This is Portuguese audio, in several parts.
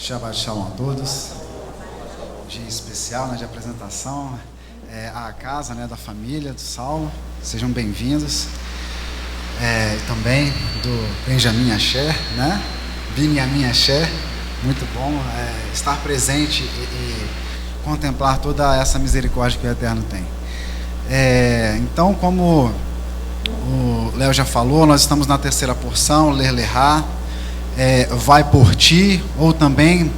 Shabbat Shalom a todos. Dia especial, né, de apresentação à casa, né, da família do Saulo. Sejam bem-vindos. Também do Benjamin Asher, né? Binyamin Asher. Muito bom estar presente e contemplar toda essa misericórdia que o Eterno tem. Então, como o Léo já falou, nós estamos na terceira porção, Ler Lerá. Vai por ti, ou também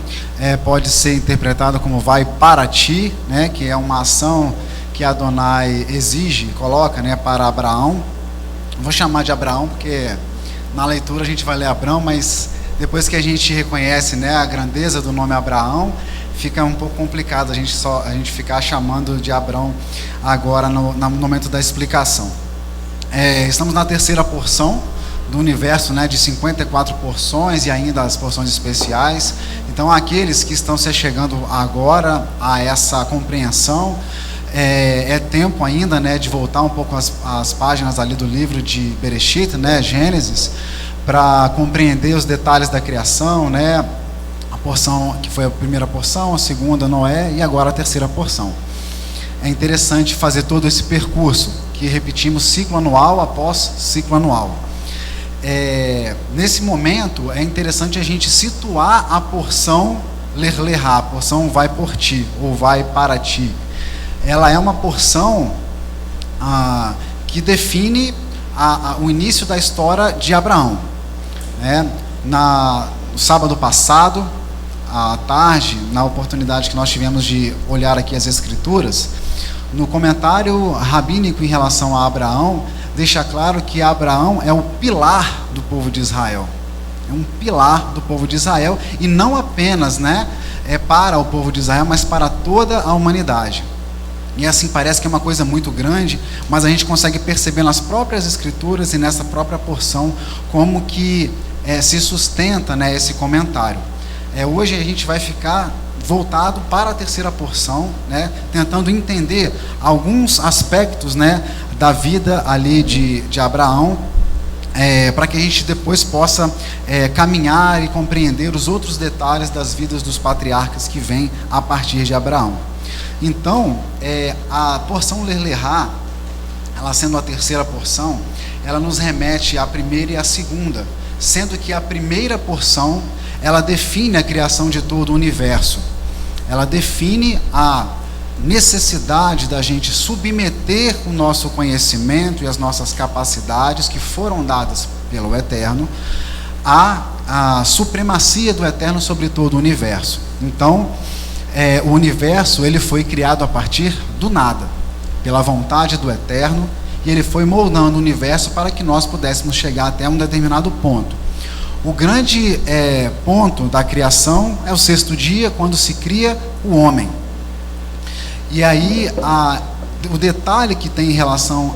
pode ser interpretado como vai para ti, né, que é uma ação que Adonai exige, coloca, né, para Abraão. Vou chamar de Abraão porque na leitura a gente vai ler Abraão, mas depois que a gente reconhece, né, a grandeza do nome Abraão, fica um pouco complicado a gente ficar chamando de Abraão agora no momento da explicação. Estamos na terceira porção do universo, né, de 54 porções e ainda as porções especiais. Então, aqueles que estão se chegando agora a essa compreensão, é tempo ainda, né, de voltar um pouco as páginas ali do livro de Bereshit, né, Gênesis, para compreender os detalhes da criação, né, a porção que foi a primeira porção, a segunda Noé e agora a terceira porção. É interessante fazer todo esse percurso que repetimos ciclo anual após ciclo anual. Nesse momento é interessante a gente situar a porção Ler Lerá, a porção vai por ti, ou vai para ti. Ela é uma porção que define o início da história de Abraão. No sábado passado, à tarde, na oportunidade que nós tivemos de olhar aqui as Escrituras, no comentário rabínico em relação a Abraão, deixa claro que Abraão é o pilar do povo de Israel. É um pilar do povo de Israel, e não apenas, né, para o povo de Israel, mas para toda a humanidade. E assim parece que é uma coisa muito grande, mas a gente consegue perceber nas próprias Escrituras e nessa própria porção como que se sustenta, né, esse comentário. Hoje a gente vai ficar voltado para a terceira porção, né, tentando entender alguns aspectos, né, da vida ali de Abraão, para que a gente depois possa caminhar e compreender os outros detalhes das vidas dos patriarcas que vêm a partir de Abraão. Então, a porção Ler Lerá, ela sendo a terceira porção, ela nos remete à primeira e à segunda, sendo que a primeira porção, ela define a criação de todo o universo. Ela define a necessidade da gente submeter o nosso conhecimento e as nossas capacidades que foram dadas pelo Eterno à supremacia do Eterno sobre todo o universo. Então, o universo ele foi criado a partir do nada, pela vontade do Eterno, e ele foi moldando o universo para que nós pudéssemos chegar até um determinado ponto. O grande ponto da criação é o sexto dia, quando se cria o homem. E aí, o detalhe que tem em relação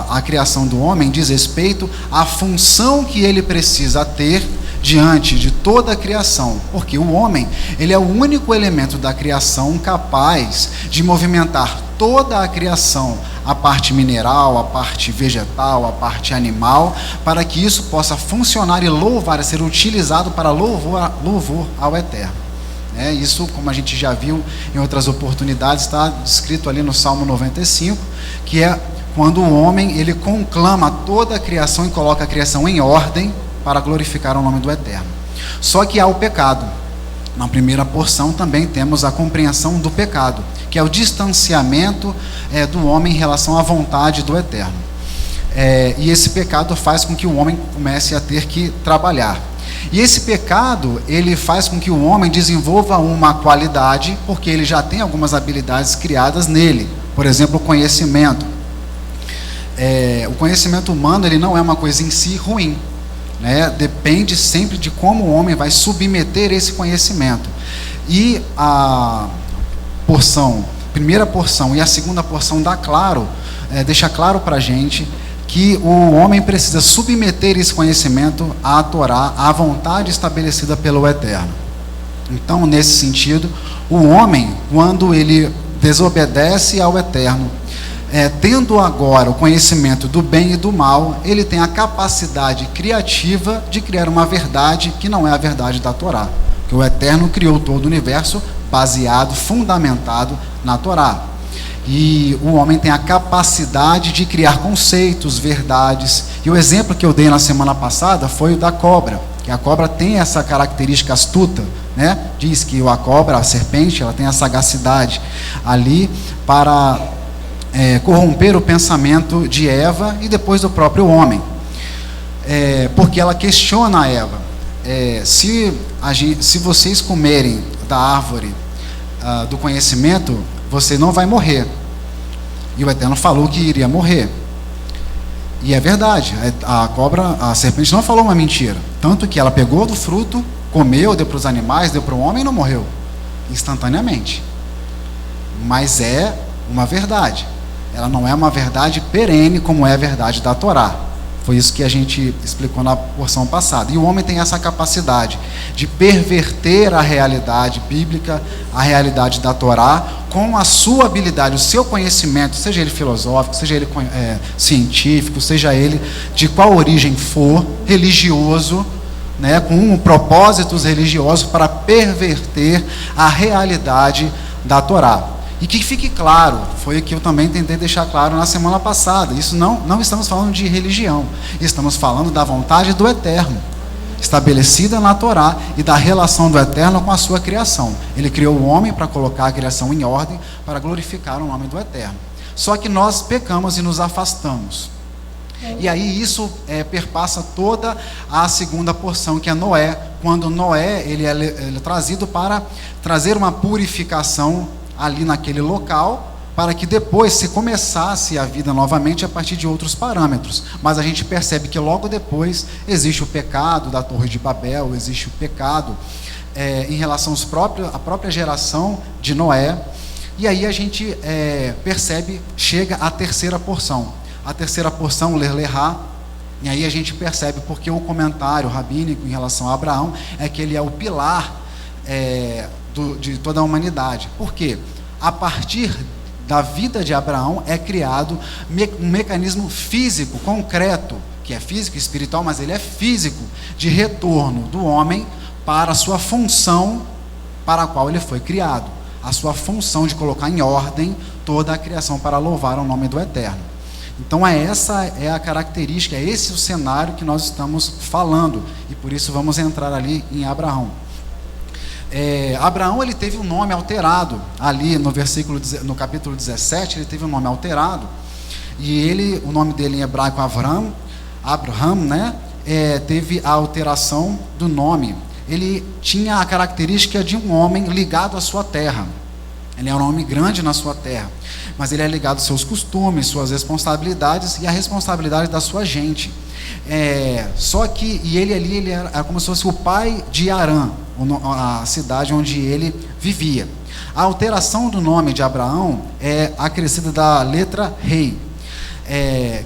a criação do homem diz respeito à função que ele precisa ter diante de toda a criação, porque o homem ele é o único elemento da criação capaz de movimentar toda a criação, a parte mineral, a parte vegetal, a parte animal, para que isso possa funcionar e louvar, ser utilizado para louvor ao Eterno. Isso, como a gente já viu em outras oportunidades, está descrito ali no Salmo 95, que é quando o homem ele conclama toda a criação e coloca a criação em ordem para glorificar o nome do Eterno. Só que há o pecado. Na primeira porção também temos a compreensão do pecado, que é o distanciamento do homem em relação à vontade do Eterno. E esse pecado faz com que o homem comece a ter que trabalhar. E esse pecado, ele faz com que o homem desenvolva uma qualidade, porque ele já tem algumas habilidades criadas nele. Por exemplo, o conhecimento. O conhecimento humano, ele não é uma coisa em si ruim, né? Depende sempre de como o homem vai submeter esse conhecimento. E a primeira porção e a segunda porção deixa claro para a gente que o homem precisa submeter esse conhecimento à Torá, à vontade estabelecida pelo Eterno. Então, nesse sentido, o homem, quando ele desobedece ao Eterno, tendo agora o conhecimento do bem e do mal, ele tem a capacidade criativa de criar uma verdade que não é a verdade da Torá. que o Eterno criou todo o universo baseado, fundamentado na Torá. E o homem tem a capacidade de criar conceitos, verdades. E o exemplo que eu dei na semana passada foi o da cobra, que a cobra tem essa característica astuta, né? Diz que a cobra, a serpente, ela tem a sagacidade ali para corromper o pensamento de Eva e depois do próprio homem. Porque ela questiona a Eva. Se vocês comerem da árvore do conhecimento, você não vai morrer. E o Eterno falou que iria morrer. E é verdade, a serpente não falou uma mentira. Tanto que ela pegou do fruto, comeu, deu para os animais, deu para o homem e não morreu instantaneamente. Mas é uma verdade. Ela não é uma verdade perene como é a verdade da Torá. Foi isso que a gente explicou na porção passada. E o homem tem essa capacidade de perverter a realidade bíblica, a realidade da Torá, com a sua habilidade, o seu conhecimento, seja ele filosófico, seja ele científico, seja ele de qual origem for, religioso, né, com propósitos religiosos para perverter a realidade da Torá. E que fique claro, foi o que eu também tentei deixar claro na semana passada, isso não estamos falando de religião, estamos falando da vontade do Eterno, estabelecida na Torá, e da relação do Eterno com a sua criação. Ele criou o homem para colocar a criação em ordem, para glorificar o nome do Eterno. Só que nós pecamos e nos afastamos. E aí isso perpassa toda a segunda porção, que é Noé, quando Noé ele é trazido para trazer uma purificação ali naquele local, para que depois se começasse a vida novamente a partir de outros parâmetros. Mas a gente percebe que logo depois existe o pecado da Torre de Babel, existe o pecado em relação à própria geração de Noé, e aí a gente percebe, chega à terceira porção. A terceira porção, Ler-Lerá, e aí a gente percebe porque o comentário rabínico em relação a Abraão é que ele é o pilar de toda a humanidade. Por quê? A partir da vida de Abraão é criado um mecanismo físico, concreto, que é físico e espiritual, mas ele é físico, de retorno do homem para a sua função para a qual ele foi criado. A sua função de colocar em ordem toda a criação para louvar o nome do Eterno. Então essa é a característica, é esse o cenário que nós estamos falando, e por isso vamos entrar ali em Abraão. Abraão ele teve um nome alterado ali no capítulo 17, ele teve um nome alterado, e o nome dele em hebraico Abraham, né? Teve a alteração do nome. Ele tinha a característica de um homem ligado à sua terra. Ele era um homem grande na sua terra, mas ele é ligado aos seus costumes, suas responsabilidades e a responsabilidade da sua gente. Ele era como se fosse o pai de Harã, a cidade onde ele vivia. A alteração do nome de Abraão é acrescida da letra rei,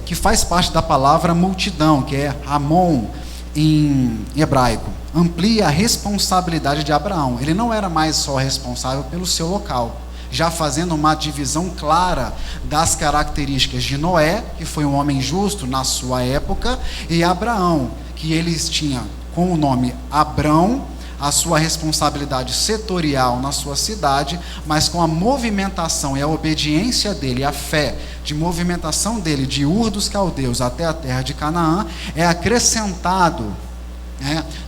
que faz parte da palavra multidão, que é Ramon em hebraico. Amplia a responsabilidade de Abraão. Ele não era mais só responsável pelo seu local, já fazendo uma divisão clara das características de Noé, que foi um homem justo na sua época, e Abraão, que eles tinham com o nome Abrão, a sua responsabilidade setorial na sua cidade, mas com a movimentação e a obediência dele, a fé de movimentação dele de Ur dos Caldeus até a terra de Canaã, é acrescentado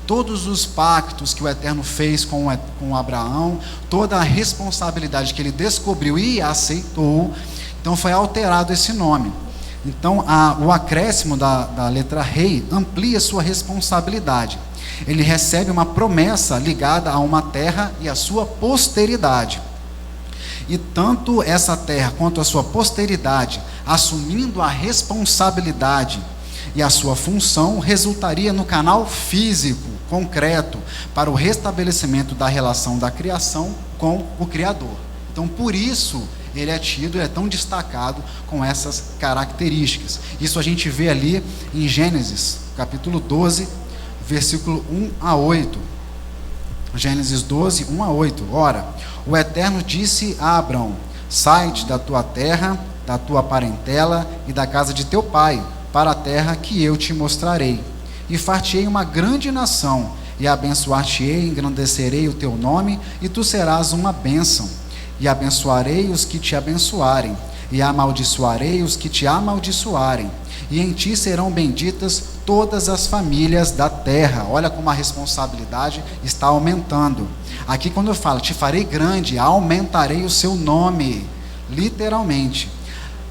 todos os pactos que o Eterno fez com Abraão, toda a responsabilidade que ele descobriu e aceitou. Então foi alterado esse nome. Então o acréscimo da letra rei amplia sua responsabilidade. Ele recebe uma promessa ligada a uma terra e a sua posteridade. E tanto essa terra quanto a sua posteridade, assumindo a responsabilidade e a sua função, resultaria no canal físico, concreto, para o restabelecimento da relação da criação com o Criador. Então, por isso, ele é tido, ele é tão destacado com essas características. Isso a gente vê ali em Gênesis, capítulo 12, versículo 1 a 8. Gênesis 12, 1 a 8. Ora, o Eterno disse a Abrão: sai-te da tua terra, da tua parentela e da casa de teu pai, para a terra que eu te mostrarei. E far-te-ei uma grande nação, e abençoar-te-ei, engrandecerei o teu nome, e tu serás uma bênção. E abençoarei os que te abençoarem, e amaldiçoarei os que te amaldiçoarem, e em ti serão benditas todas as famílias da terra. Olha como a responsabilidade está aumentando. Aqui quando eu falo, te farei grande, aumentarei o seu nome, literalmente.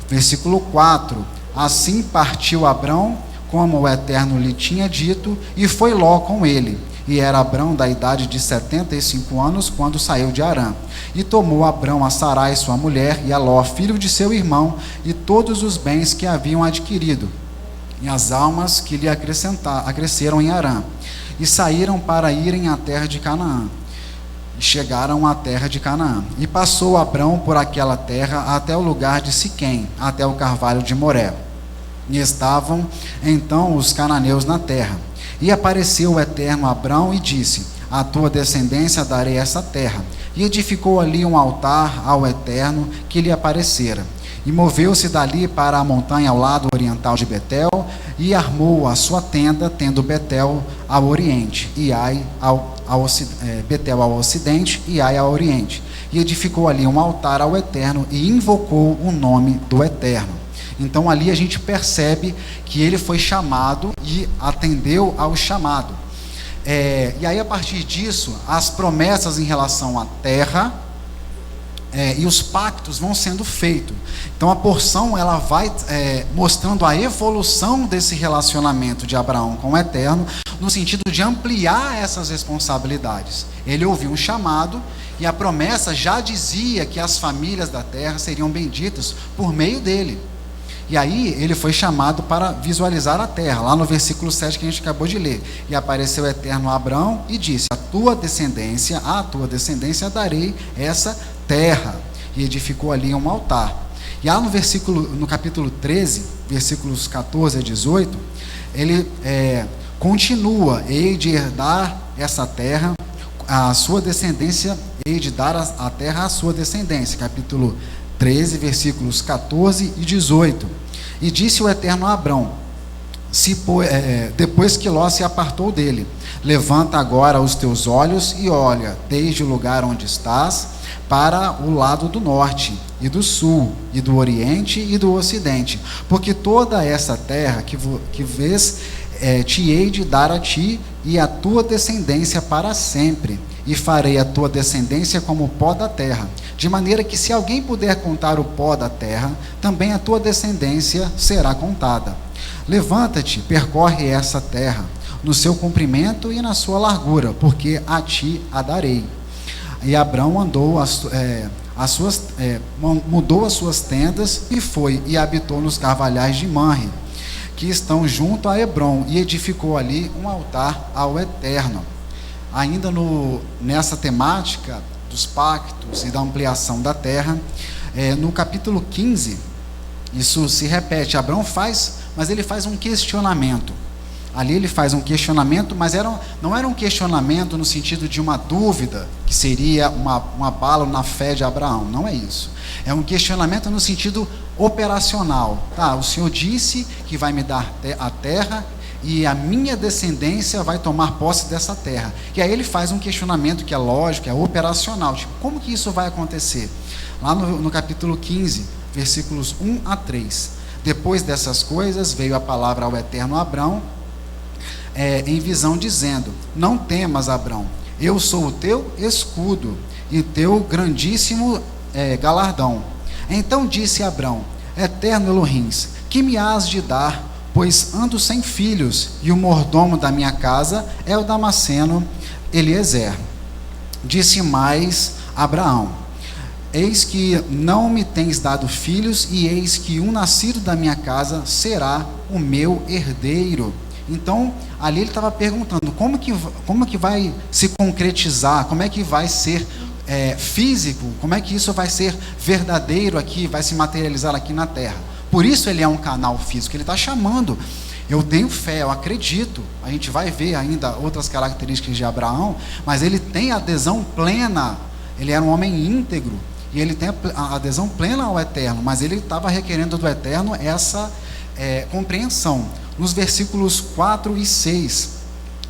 Versículo 4, assim partiu Abrão, como o Eterno lhe tinha dito, e foi Ló com ele. E era Abrão da idade de 75 anos, quando saiu de Harã. E tomou Abrão a Sarai, sua mulher, e a Ló, filho de seu irmão, e todos os bens que haviam adquirido, e as almas que lhe acresceram em Harã. E saíram para irem à terra de Canaã. E chegaram à terra de Canaã. E passou Abrão por aquela terra até o lugar de Siquém, até o carvalho de Moré. E estavam então os cananeus na terra. E apareceu o Eterno a Abrão e disse: à tua descendência darei essa terra. E edificou ali um altar ao Eterno que lhe aparecera. E moveu-se dali para a montanha ao lado oriental de Betel, e armou a sua tenda, tendo Betel ao oriente, e Ai Betel ao ocidente, e Ai ao oriente. E edificou ali um altar ao Eterno, e invocou o nome do Eterno. Então ali a gente percebe que ele foi chamado e atendeu ao chamado. E aí a partir disso, as promessas em relação à terra e os pactos vão sendo feitos. Então a porção ela vai mostrando a evolução desse relacionamento de Abraão com o Eterno, no sentido de ampliar essas responsabilidades. Ele ouviu um chamado e a promessa já dizia que as famílias da terra seriam benditas por meio dele. E aí ele foi chamado para visualizar a terra, lá no versículo 7 que a gente acabou de ler. E apareceu o Eterno a Abrão e disse: à tua descendência darei essa terra. E edificou ali um altar. E lá no capítulo 13, versículos 14 a 18, ele continua: hei de herdar essa terra, a sua descendência, hei de dar a terra à sua descendência. Capítulo 13, versículos 14 e 18. E disse o Eterno a Abrão, depois que Ló se apartou dele: levanta agora os teus olhos e olha, desde o lugar onde estás, para o lado do norte, e do sul, e do oriente, e do ocidente, porque toda essa terra que vês, te hei de dar a ti e a tua descendência para sempre, e farei a tua descendência como o pó da terra, de maneira que se alguém puder contar o pó da terra, também a tua descendência será contada. Levanta-te, percorre essa terra, no seu comprimento e na sua largura, porque a ti a darei. E Abrão mudou as suas tendas e foi e habitou nos carvalhais de Manre, que estão junto a Hebrom, e edificou ali um altar ao Eterno. Ainda nessa temática dos pactos e da ampliação da terra, no capítulo 15, isso se repete. Abrão mas ele faz um questionamento. Ali ele faz um questionamento, mas não era um questionamento no sentido de uma dúvida, que seria um abalo na fé de Abraão. Não é isso. É um questionamento no sentido operacional. Tá, o Senhor disse que vai me dar a terra, e a minha descendência vai tomar posse dessa terra. E aí ele faz um questionamento que é lógico, é operacional. Tipo, como que isso vai acontecer? Lá no capítulo 15, versículos 1 a 3. Depois dessas coisas, veio a palavra ao Eterno Abrão, em visão, dizendo: não temas, Abrão, eu sou o teu escudo e teu grandíssimo galardão. Então disse Abrão: Eterno Elohim, que me hás de dar, pois ando sem filhos, e o mordomo da minha casa é o Damasceno Eliezer. Disse mais Abraão: eis que não me tens dado filhos, e eis que um nascido da minha casa será o meu herdeiro. Então, ali ele estava perguntando, como que vai se concretizar, como é que vai ser físico, como é que isso vai ser verdadeiro aqui, vai se materializar aqui na terra. Por isso ele é um canal físico, ele está chamando. Eu tenho fé, eu acredito. A gente vai ver ainda outras características de Abraão, mas ele tem adesão plena. Ele era um homem íntegro, e ele tem a adesão plena ao Eterno, mas ele estava requerendo do Eterno essa compreensão. Nos versículos 4 e 6,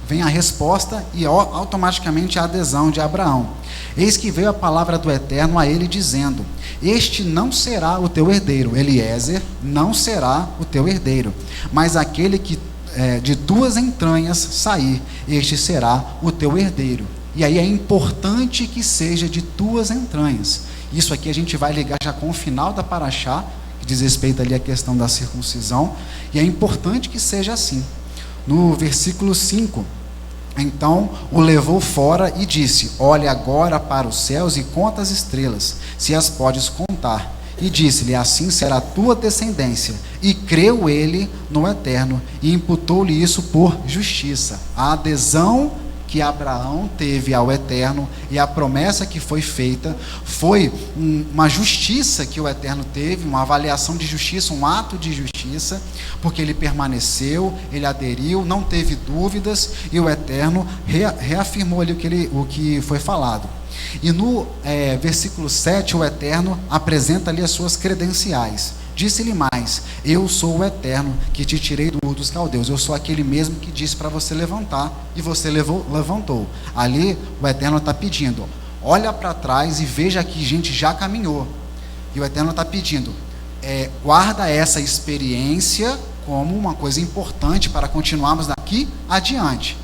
vem a resposta e automaticamente a adesão de Abraão. Eis que veio a palavra do Eterno a ele dizendo: este não será o teu herdeiro, Eliezer não será o teu herdeiro, mas aquele que de tuas entranhas sair, este será o teu herdeiro. E aí é importante que seja de tuas entranhas. Isso aqui a gente vai ligar já com o final da paraxá, que diz respeito ali à questão da circuncisão, e é importante que seja assim. No versículo 5, então o levou fora e disse: olha agora para os céus e conta as estrelas, se as podes contar. E disse-lhe: assim será a tua descendência. E creu ele no Eterno, e imputou-lhe isso por justiça. A adesão que Abraão teve ao Eterno e a promessa que foi feita foi uma justiça que o Eterno teve, uma avaliação de justiça, um ato de justiça, porque ele permaneceu, ele aderiu, não teve dúvidas, e o Eterno reafirmou ali o que foi falado. E no versículo 7, o Eterno apresenta ali as suas credenciais. Disse-lhe mais: eu sou o Eterno que te tirei do Ur dos Caldeus. Eu sou aquele mesmo que disse para você levantar, e você levantou. Ali o Eterno está pedindo: olha para trás e veja que a gente já caminhou. E o Eterno está pedindo: guarda essa experiência como uma coisa importante para continuarmos daqui adiante.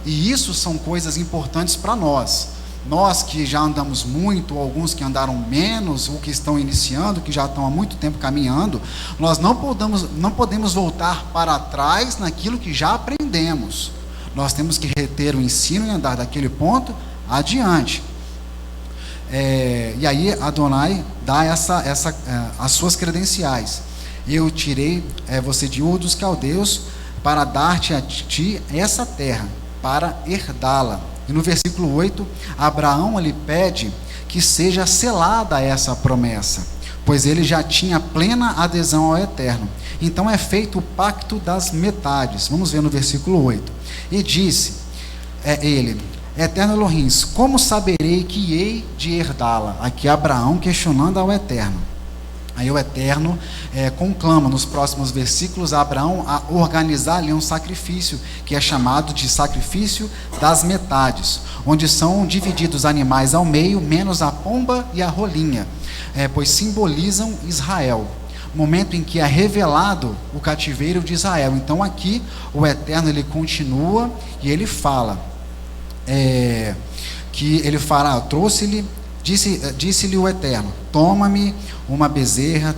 E isso são coisas importantes para nós. Nós que já andamos muito, ou alguns que andaram menos, ou que estão iniciando, que já estão há muito tempo caminhando, nós não podemos voltar para trás naquilo que já aprendemos. Nós temos que reter o ensino e andar daquele ponto adiante. E aí Adonai dá as suas credenciais. Eu tirei você de Ur dos Caldeus para dar-te a ti essa terra, para herdá-la. E no versículo 8, Abraão lhe pede que seja selada essa promessa, pois ele já tinha plena adesão ao Eterno. Então é feito o pacto das metades. Vamos ver no versículo 8. E disse ele: Eterno Elohim, como saberei que hei de herdá-la? Aqui Abraão questionando ao Eterno. Aí o Eterno conclama nos próximos versículos a Abraão a organizar ali um sacrifício, que é chamado de sacrifício das metades, onde são divididos animais ao meio, menos a pomba e a rolinha, pois simbolizam Israel, momento em que é revelado o cativeiro de Israel. Então aqui o Eterno ele continua e ele fala, que ele fará, disse-lhe o Eterno: toma-me uma bezerra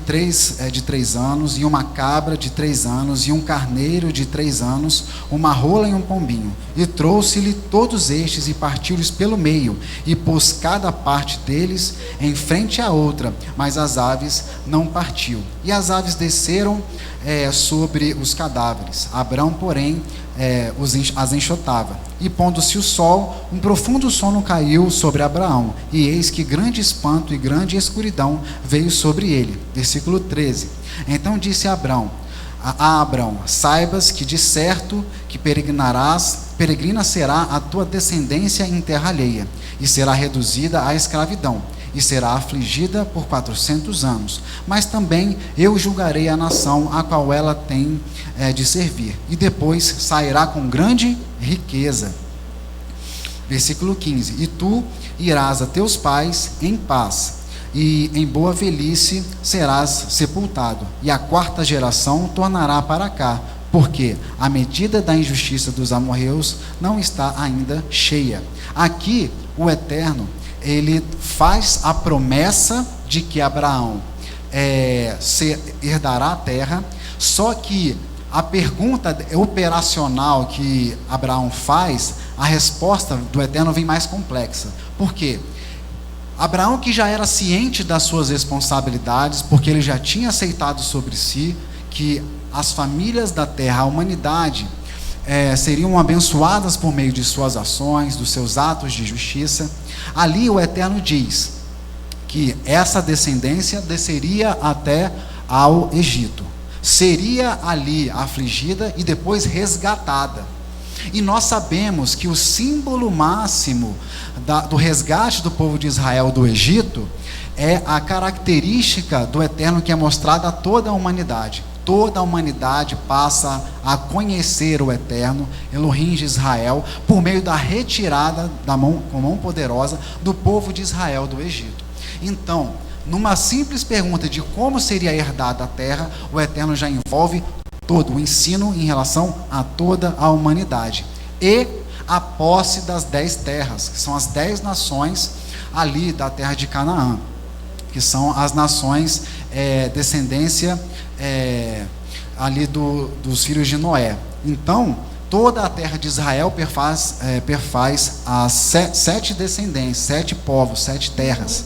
de 3 anos, e uma cabra de 3 anos, e um carneiro de 3 anos, uma rola e um pombinho. E trouxe-lhe todos estes, e partiu-lhes pelo meio, e pôs cada parte deles em frente à outra, mas as aves não partiu. E as aves desceram sobre os cadáveres. Abrão, porém, as enxotava. E pondo-se o sol, um profundo sono caiu sobre Abraão, e eis que grande espanto e grande escuridão veio sobre ele. Versículo 13. Então disse a Abrão: saibas que de certo que peregrina será a tua descendência em terra alheia, e será reduzida à escravidão, e será afligida por 400 anos. Mas também eu julgarei a nação a qual ela tem de servir, e depois sairá com grande riqueza. Versículo 15. E tu irás a teus pais em paz, e em boa velhice serás sepultado, e a 4ª geração tornará para cá, porque a medida da injustiça dos amorreus não está ainda cheia. Aqui o Eterno ele faz a promessa de que Abraão herdará a terra, só que a pergunta operacional que Abraão faz, a resposta do Eterno vem mais complexa. Por quê? Abraão, que já era ciente das suas responsabilidades, porque ele já tinha aceitado sobre si que as famílias da terra, a humanidade, seriam abençoadas por meio de suas ações, dos seus atos de justiça. Ali o Eterno diz que essa descendência desceria até ao Egito, seria ali afligida e depois resgatada. E nós sabemos que o símbolo máximo do resgate do povo de Israel do Egito é a característica do Eterno que é mostrada a toda a humanidade. toda a humanidade passa a conhecer o Eterno, Elohim de Israel, por meio da retirada com mão poderosa do povo de Israel do Egito. Então, numa simples pergunta de como seria herdada a terra, o Eterno já envolve todo o ensino em relação a toda a humanidade. E a posse das 10 terras, que são as 10 nações ali da terra de Canaã, que são as nações descendência ali dos filhos de Noé. Então, toda a terra de Israel perfaz as 7 descendências, 7 povos, 7 terras.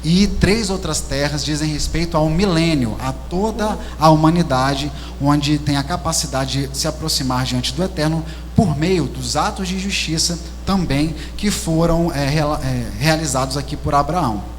E 3 outras terras dizem respeito ao milênio, a toda a humanidade, onde tem a capacidade de se aproximar diante do Eterno por meio dos atos de justiça também que foram realizados aqui por Abraão.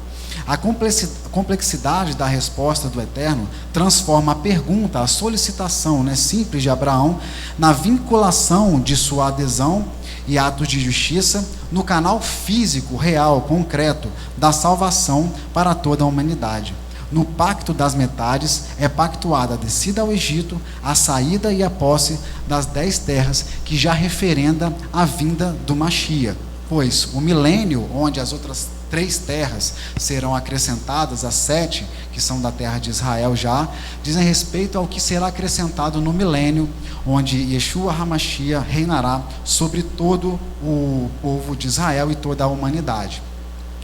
A complexidade da resposta do Eterno transforma a pergunta, a solicitação simples de Abraão, na vinculação de sua adesão e atos de justiça no canal físico, real, concreto da salvação para toda a humanidade. No pacto das metades é pactuada a descida ao Egito, a saída e a posse das 10 terras, que já referenda a vinda do Mashiach, pois o milênio, onde as outras 3 terras serão acrescentadas, as 7 que são da terra de Israel já, dizem respeito ao que será acrescentado no milênio, onde Yeshua HaMashiach reinará sobre todo o povo de Israel e toda a humanidade.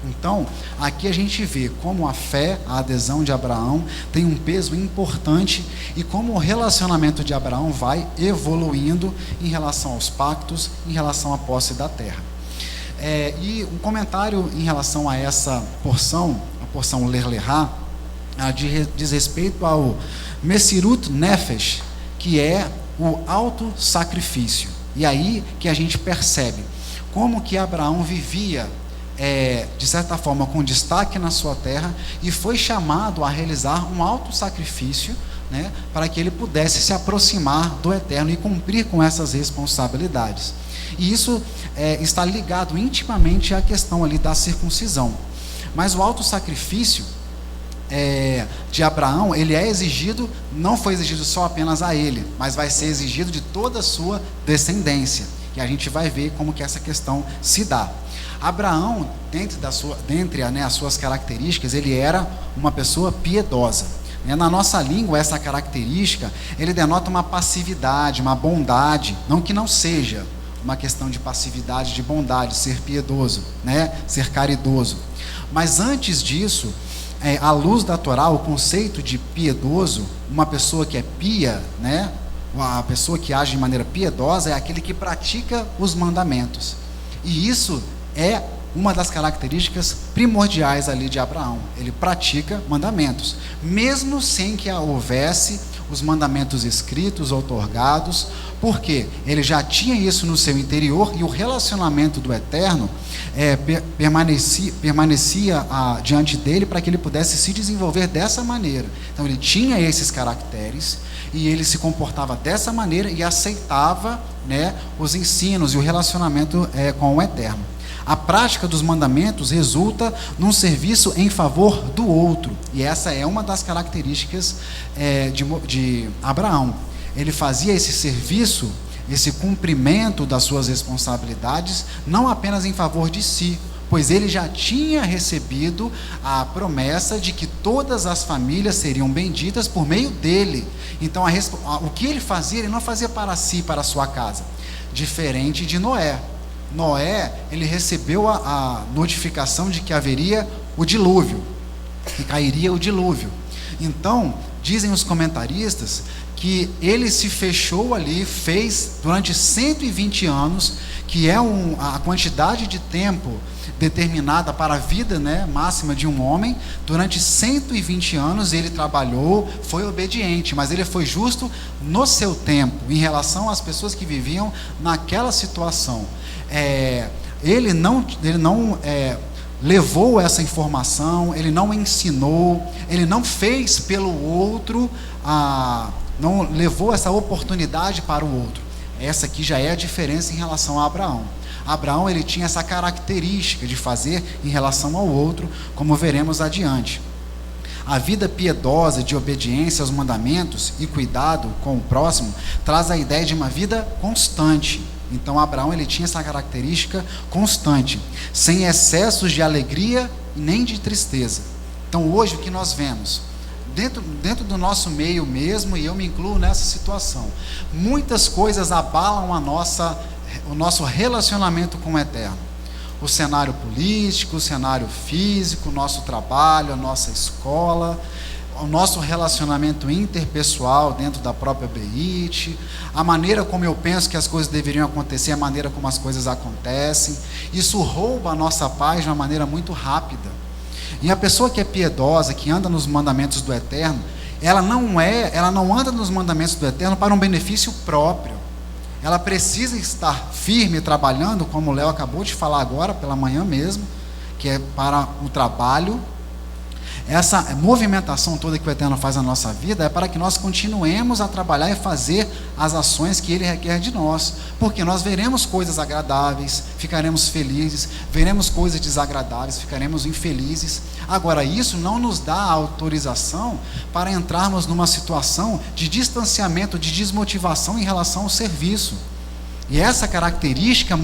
Então, aqui a gente vê como a fé, a adesão de Abraão tem um peso importante e como o relacionamento de Abraão vai evoluindo em relação aos pactos, em relação à posse da terra. E um comentário em relação a essa porção, a porção Ler Lehá, diz respeito ao Messirut Nefesh, que é o auto-sacrifício. E aí que a gente percebe como que Abraão vivia de certa forma com destaque na sua terra e foi chamado a realizar um auto-sacrifício, para que ele pudesse se aproximar do Eterno e cumprir com essas responsabilidades. E isso está ligado intimamente à questão ali da circuncisão. Mas o auto-sacrifício de Abraão, ele é exigido, não foi exigido só apenas a ele, mas vai ser exigido de toda a sua descendência. E a gente vai ver como que essa questão se dá. Abraão, dentre as suas características, ele era uma pessoa piedosa. Na nossa língua, essa característica, ele denota uma passividade, uma bondade, não que não seja uma questão de passividade, de bondade, ser piedoso, ser caridoso. Mas antes disso, à luz da Torá, o conceito de piedoso, uma pessoa que é pia, a pessoa que age de maneira piedosa é aquele que pratica os mandamentos. E isso é uma das características primordiais ali de Abraão. Ele pratica mandamentos, mesmo sem que houvesse os mandamentos escritos, outorgados, porque ele já tinha isso no seu interior e o relacionamento do Eterno permanecia diante dele para que ele pudesse se desenvolver dessa maneira. Então ele tinha esses caracteres e ele se comportava dessa maneira e aceitava os ensinos e o relacionamento com o Eterno. A prática dos mandamentos resulta num serviço em favor do outro, e essa é uma das características de Abraão. Ele fazia esse serviço, esse cumprimento das suas responsabilidades, não apenas em favor de si, pois ele já tinha recebido a promessa de que todas as famílias seriam benditas por meio dele. Então, o que ele fazia, ele não fazia para si, para a sua casa, diferente de Noé. Noé, ele recebeu a notificação de que haveria o dilúvio, que cairia o dilúvio. Então, dizem os comentaristas que ele se fechou ali, fez durante 120 anos, que é a quantidade de tempo determinada para a vida máxima de um homem. Durante 120 anos ele trabalhou, foi obediente, mas ele foi justo no seu tempo, em relação às pessoas que viviam naquela situação. Ele não levou essa informação, ele não ensinou, ele não fez pelo outro, não levou essa oportunidade para o outro. Essa aqui já é a diferença em relação a Abraão. Abraão, ele tinha essa característica de fazer em relação ao outro, como veremos adiante. A vida piedosa de obediência aos mandamentos e cuidado com o próximo traz a ideia de uma vida constante. Então Abraão ele tinha essa característica constante, sem excessos de alegria nem de tristeza. Então hoje o que nós vemos, dentro do nosso meio mesmo, e eu me incluo nessa situação, muitas coisas abalam o nosso relacionamento com o Eterno. O cenário político, o cenário físico, o nosso trabalho, a nossa escola, o nosso relacionamento interpessoal dentro da própria BIT, a maneira como eu penso que as coisas deveriam acontecer, a maneira como as coisas acontecem. Isso rouba a nossa paz de uma maneira muito rápida. E a pessoa que é piedosa, que anda nos mandamentos do Eterno, ela não anda nos mandamentos do Eterno para um benefício próprio. Ela precisa estar firme trabalhando, como o Léo acabou de falar agora, pela manhã mesmo, que é para o trabalho. Essa movimentação toda que o Eterno faz na nossa vida é para que nós continuemos a trabalhar e fazer as ações que Ele requer de nós, porque nós veremos coisas agradáveis, ficaremos felizes, veremos coisas desagradáveis, ficaremos infelizes. Agora, isso não nos dá autorização para entrarmos numa situação de distanciamento, de desmotivação em relação ao serviço. E essa característica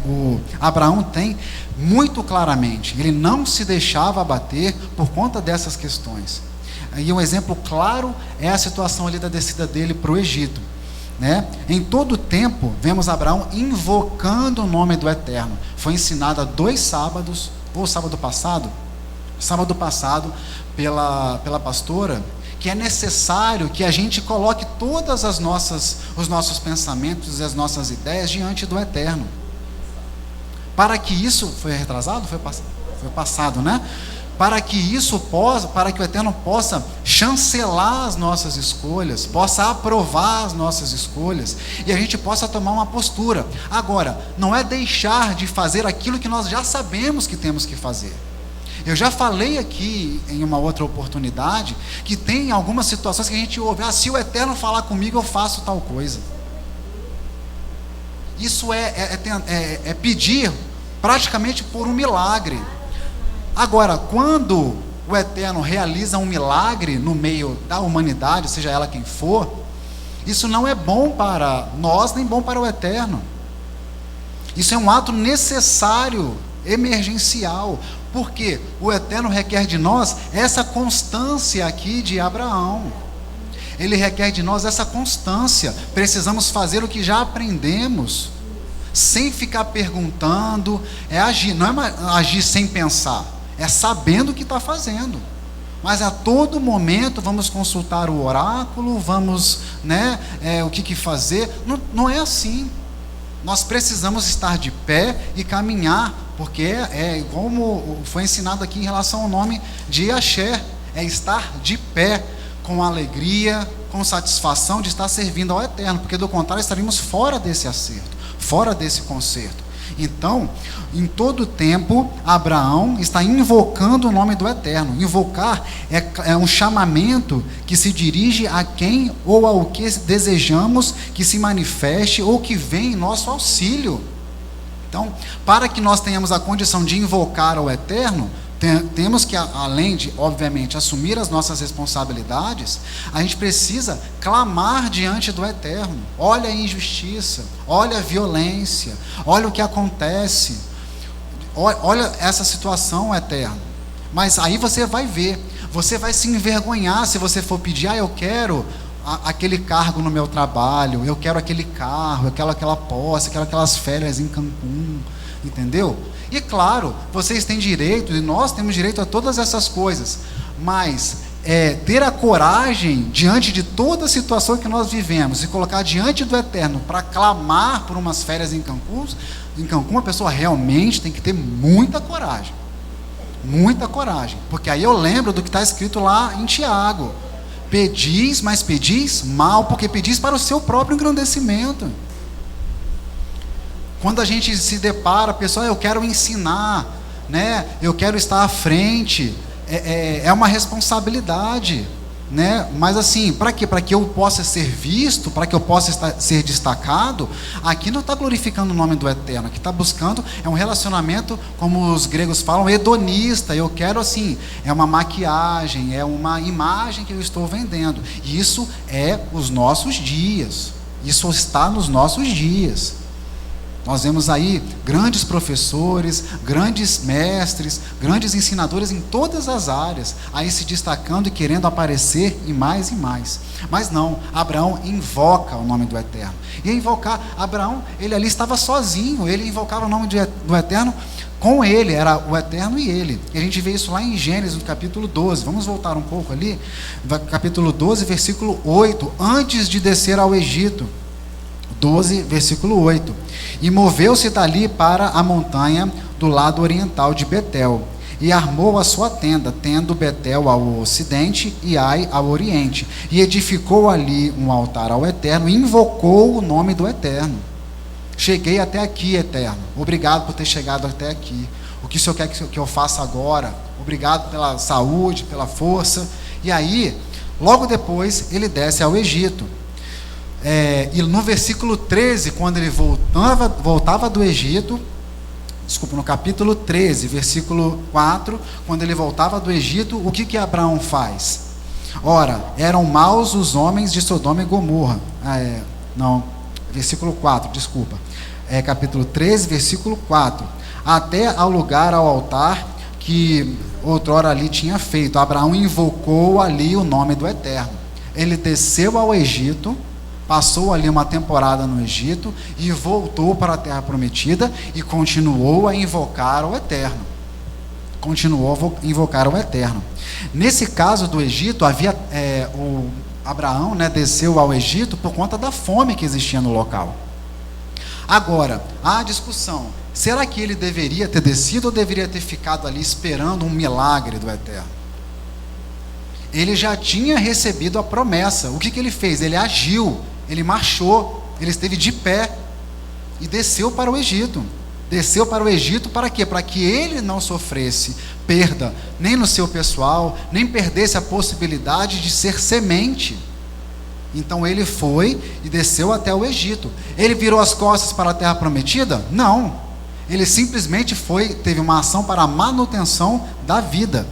o Abraão tem muito claramente. Ele não se deixava abater por conta dessas questões. E um exemplo claro é a situação ali da descida dele para o Egito, né? Em todo o tempo, vemos Abraão invocando o nome do Eterno. Foi ensinado há 2 sábados, ou sábado passado pela pastora, que é necessário que a gente coloque todas os nossos pensamentos e as nossas ideias diante do Eterno. Para que isso, foi retrasado? Foi passado, né? Para que o Eterno possa chancelar as nossas escolhas, possa aprovar as nossas escolhas, e a gente possa tomar uma postura. Agora, não é deixar de fazer aquilo que nós já sabemos que temos que fazer. Eu já falei aqui em uma outra oportunidade que tem algumas situações que a gente ouve: se o Eterno falar comigo, eu faço tal coisa. Isso é pedir praticamente por um milagre. Agora, quando o Eterno realiza um milagre no meio da humanidade, seja ela quem for, isso não é bom para nós, nem bom para o Eterno. Isso é um ato necessário, emergencial, porque o Eterno requer de nós essa constância aqui de Abraão. Ele requer de nós essa constância. Precisamos fazer o que já aprendemos, sem ficar perguntando. É agir, não é agir sem pensar, é sabendo o que está fazendo. Mas a todo momento vamos consultar o oráculo, vamos, o que fazer. Não é assim. Nós precisamos estar de pé e caminhar, porque como foi ensinado aqui em relação ao nome de Yahshé, é estar de pé, com alegria, com satisfação de estar servindo ao Eterno, porque do contrário estaríamos fora desse acerto, fora desse concerto. Então, em todo tempo, Abraão está invocando o nome do Eterno. Invocar é um chamamento que se dirige a quem ou ao que desejamos que se manifeste ou que venha em nosso auxílio. Então, para que nós tenhamos a condição de invocar ao Eterno, temos que, além de, obviamente, assumir as nossas responsabilidades, a gente precisa clamar diante do Eterno. Olha a injustiça, olha a violência, olha o que acontece, olha essa situação, Eterno. Mas aí você vai ver, você vai se envergonhar se você for pedir: eu quero aquele cargo no meu trabalho, eu quero aquele carro, eu quero aquela posse, eu quero aquelas férias em Cancún, entendeu? E claro, vocês têm direito, e nós temos direito a todas essas coisas, mas ter a coragem, diante de toda a situação que nós vivemos, e colocar diante do Eterno para clamar por umas férias em Cancún, a pessoa realmente tem que ter muita coragem, porque aí eu lembro do que está escrito lá em Tiago: pedis, mas pedis mal, porque pedis para o seu próprio engrandecimento. Quando a gente se depara, pessoal, eu quero ensinar, eu quero estar à frente, é uma responsabilidade. né? Mas assim, para quê? Para que eu possa ser visto, para que eu possa ser destacado. Aqui não está glorificando o nome do Eterno, aqui está buscando um relacionamento, como os gregos falam, hedonista. Eu quero assim, é uma maquiagem, é uma imagem que eu estou vendendo. E isso é os nossos dias, isso está nos nossos dias. Nós vemos aí grandes professores, grandes mestres, grandes ensinadores em todas as áreas, aí se destacando e querendo aparecer e mais. Mas não, Abraão invoca o nome do Eterno. E invocar, Abraão, ele ali estava sozinho, ele invocava o nome do Eterno com ele, era o Eterno e ele. E a gente vê isso lá em Gênesis, no capítulo 12. Vamos voltar um pouco ali, capítulo 12, versículo 8, antes de descer ao Egito. 12, versículo 8. E moveu-se dali para a montanha do lado oriental de Betel, e armou a sua tenda, tendo Betel ao ocidente e Ai ao oriente, e edificou ali um altar ao Eterno, e invocou o nome do Eterno. Cheguei até aqui, Eterno, obrigado por ter chegado até aqui. O que o Senhor quer que eu faça agora? Obrigado pela saúde, pela força. E aí, logo depois, ele desce ao Egito. E no versículo 13, quando ele voltava do Egito, no capítulo 13, versículo 4, quando ele voltava do Egito, o que Abraão faz? Ora, eram maus os homens de Sodoma e Gomorra. Versículo 4, desculpa. Capítulo 13, versículo 4. Até ao lugar, ao altar, que outrora ali tinha feito. Abraão invocou ali o nome do Eterno. Ele desceu ao Egito, passou ali uma temporada no Egito e voltou para a Terra Prometida e continuou a invocar o Eterno. Continuou a invocar o Eterno. Nesse caso do Egito, o Abraão, desceu ao Egito por conta da fome que existia no local. Agora, há a discussão: será que ele deveria ter descido ou deveria ter ficado ali esperando um milagre do Eterno? Ele já tinha recebido a promessa. O que ele fez? Ele agiu. Ele marchou, ele esteve de pé e desceu para o Egito. Desceu para o Egito para quê? Para que ele não sofresse perda, nem no seu pessoal, nem perdesse a possibilidade de ser semente. Então ele foi e desceu até o Egito. Ele virou as costas para a Terra Prometida? Não. Ele simplesmente teve uma ação para a manutenção da vida.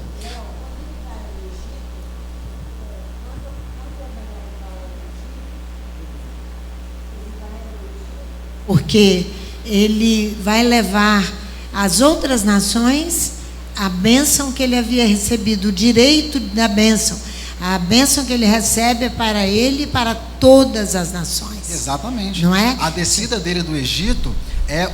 Porque ele vai levar às outras nações a bênção que ele havia recebido, o direito da bênção. A bênção que ele recebe é para ele e para todas as nações. Exatamente. Não é? A descida dele do Egito é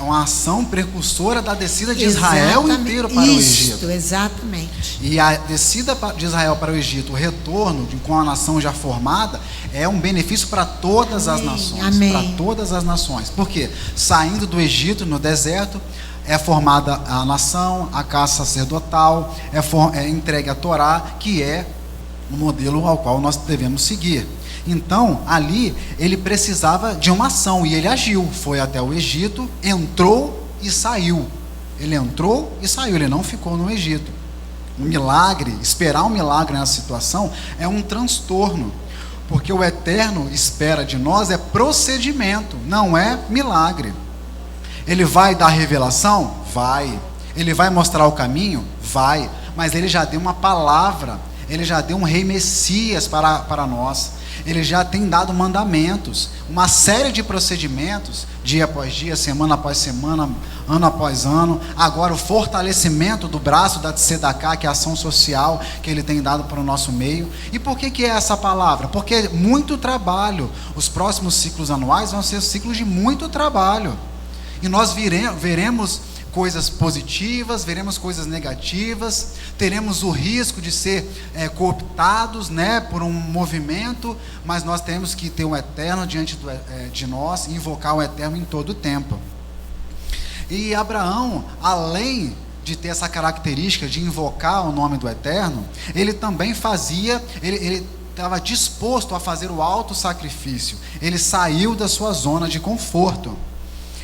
uma ação precursora da descida de Israel inteiro para o Egito. Exatamente. E a descida de Israel para o Egito, o retorno com a nação já formada, é um benefício para todas as nações. Amém. Para todas as nações. Porque saindo do Egito, no deserto, é formada a nação, a casa sacerdotal, é entregue a Torá, que é o modelo ao qual nós devemos seguir. Então, ali, ele precisava de uma ação, e ele agiu, foi até o Egito, entrou e saiu. Ele entrou e saiu, ele não ficou no Egito. Um milagre, esperar um milagre nessa situação é um transtorno, porque o Eterno espera de nós procedimento, não é milagre. Ele vai dar revelação? Vai. Ele vai mostrar o caminho? Vai. Mas ele já deu uma palavra, ele já deu um rei Messias para nós. Ele já tem dado mandamentos, uma série de procedimentos, dia após dia, semana após semana, ano após ano. Agora o fortalecimento do braço da Tzedakah, que é a ação social que ele tem dado para o nosso meio. E por que é essa palavra? Porque muito trabalho. Os próximos ciclos anuais vão ser ciclos de muito trabalho. E nós veremos coisas positivas, veremos coisas negativas, teremos o risco de ser cooptados, por um movimento, mas nós temos que ter o Eterno diante de nós, e invocar o Eterno em todo o tempo. E Abraão, além de ter essa característica de invocar o nome do Eterno, ele também ele estava disposto a fazer o alto sacrifício. Ele saiu da sua zona de conforto.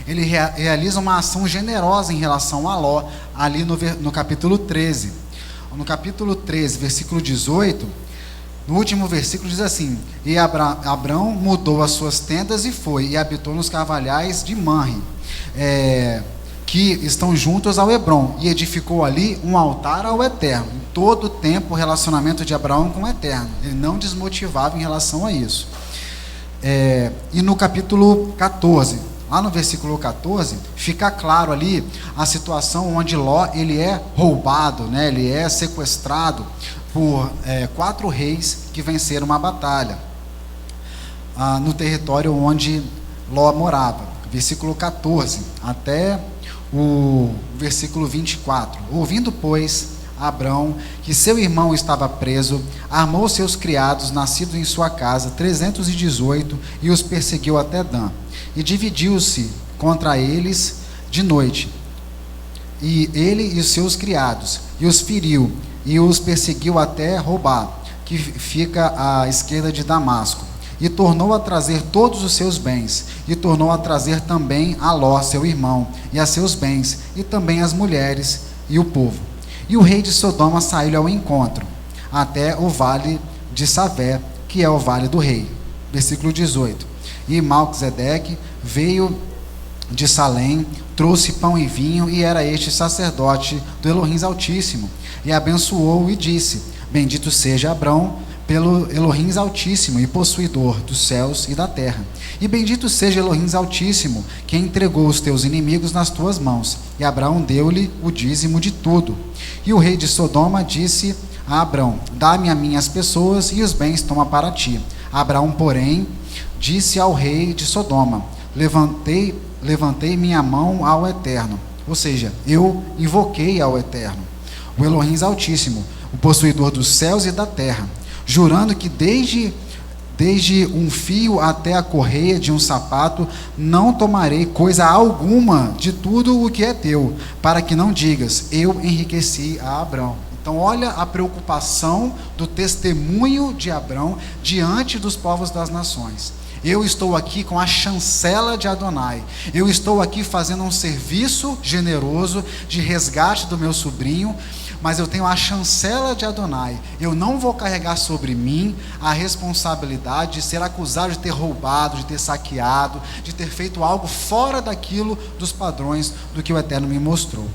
Ele realiza uma ação generosa em relação a Ló, ali no capítulo 13. No capítulo 13, versículo 18, No último versículo diz assim: e Abrão mudou as suas tendas e foi, e habitou nos carvalhais de Manre, que estão juntos ao Hebrom, e edificou ali um altar ao Eterno. Em todo o tempo o relacionamento de Abraão com o Eterno, ele não desmotivava em relação a isso. E no capítulo 14, lá no versículo 14, fica claro ali a situação onde Ló ele é roubado, né? Ele é sequestrado por 4 reis que venceram uma batalha no território onde Ló morava. Versículo 14 até o versículo 24. Ouvindo, pois, Abrão que seu irmão estava preso, armou seus criados nascidos em sua casa, 318, e os perseguiu até Dan, e dividiu-se contra eles de noite, e ele e os seus criados, e os feriu, e os perseguiu até Robá, que fica à esquerda de Damasco, e tornou a trazer todos os seus bens, e tornou a trazer também a Ló, seu irmão, e a seus bens, e também as mulheres e o povo. E o rei de Sodoma saiu ao encontro, até o vale de Savé, que é o vale do rei. Versículo 18. E Malquisedeque veio de Salém, trouxe pão e vinho, e era este sacerdote do Elohim Altíssimo, e abençoou e disse: bendito seja Abrão pelo Elohim Altíssimo e possuidor dos céus e da terra, e bendito seja Elohim Altíssimo, que entregou os teus inimigos nas tuas mãos. E Abraão deu-lhe o dízimo de tudo. E o rei de Sodoma disse a Abrão: dá-me a minhas pessoas e os bens toma para ti. Abraão, porém, disse ao rei de Sodoma: levantei minha mão ao Eterno, ou seja, eu invoquei ao Eterno, o Elohim Altíssimo, o possuidor dos céus e da terra, jurando que desde um fio até a correia de um sapato não tomarei coisa alguma de tudo o que é teu, para que não digas: eu enriqueci a Abrão. Então olha a preocupação do testemunho de Abrão diante dos povos das nações. Eu estou aqui com a chancela de Adonai. Eu estou aqui fazendo um serviço generoso de resgate do meu sobrinho, mas eu tenho a chancela de Adonai. Eu não vou carregar sobre mim a responsabilidade de ser acusado de ter roubado, de ter saqueado, de ter feito algo fora daquilo dos padrões do que o Eterno me mostrou.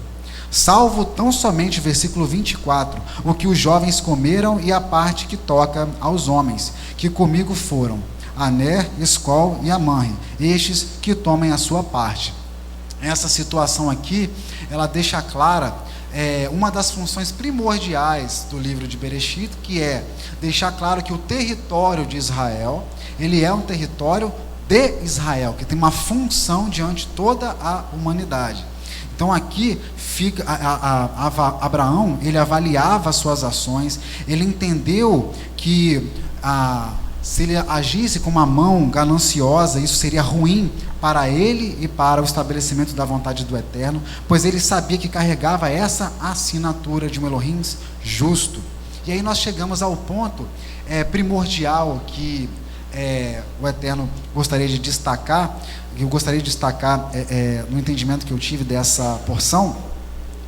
Salvo tão somente, versículo 24, o que os jovens comeram e a parte que toca aos homens, que comigo foram Aner, Escol e Amanre, estes que tomem a sua parte. Essa situação aqui, ela deixa clara uma das funções primordiais do livro de Bereshit, que é deixar claro que o território de Israel, ele é um território de Israel, que tem uma função diante de toda a humanidade. Então aqui fica Abraão, ele avaliava as suas ações, ele entendeu que se ele agisse com uma mão gananciosa, isso seria ruim para ele e para o estabelecimento da vontade do Eterno, pois ele sabia que carregava essa assinatura de um Elohim justo. E aí nós chegamos ao ponto primordial que o Eterno gostaria de destacar, que eu gostaria de destacar no entendimento que eu tive dessa porção,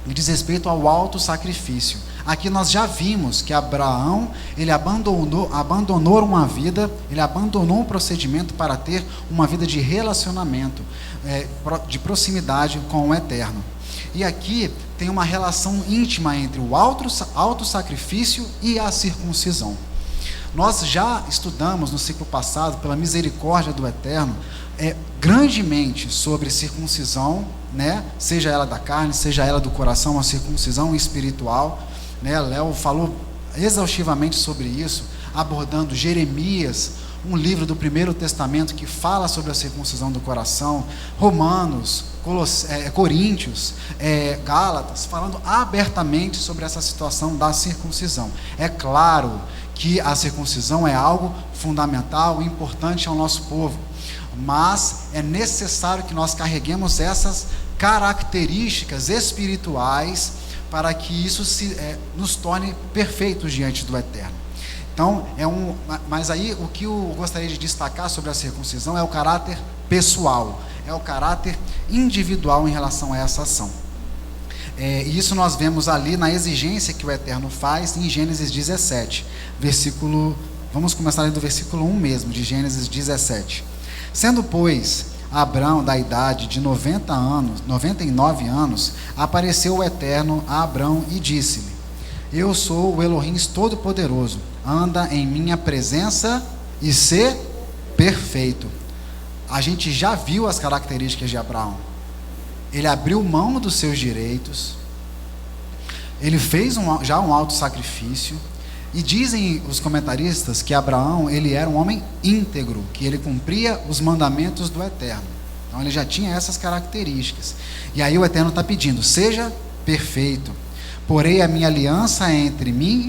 que diz respeito ao alto sacrifício. Aqui nós já vimos que Abraão, ele abandonou uma vida, ele abandonou um procedimento para ter uma vida de relacionamento, de proximidade com o Eterno. E aqui tem uma relação íntima entre o alto sacrifício e a circuncisão. Nós já estudamos no ciclo passado, pela misericórdia do Eterno, grandemente sobre circuncisão, né? Seja ela da carne, seja ela do coração, a circuncisão espiritual, né? Léo falou exaustivamente sobre isso, abordando Jeremias, um livro do Primeiro Testamento que fala sobre a circuncisão do coração, Romanos, Coríntios, Gálatas, falando abertamente sobre essa situação da circuncisão. É claro que a circuncisão é algo fundamental, importante ao nosso povo, mas é necessário que nós carreguemos essas características espirituais para que isso nos torne perfeitos diante do Eterno. Então, mas aí o que eu gostaria de destacar sobre a circuncisão é o caráter pessoal, é o caráter individual em relação a essa ação. E isso nós vemos ali na exigência que o Eterno faz em Gênesis 17, versículo Vamos começar do versículo 1 mesmo, de Gênesis 17. Sendo, pois, Abrão da idade de 99 anos, apareceu o Eterno a Abrão e disse-lhe: Eu sou o Elohim Todo-Poderoso, anda em minha presença e sê perfeito. A gente já viu as características de Abraão. Ele abriu mão dos seus direitos, ele fez já um alto sacrifício, e dizem os comentaristas que Abraão, ele era um homem íntegro, que ele cumpria os mandamentos do Eterno. Então ele já tinha essas características. E aí o Eterno está pedindo: seja perfeito, porei a minha aliança entre mim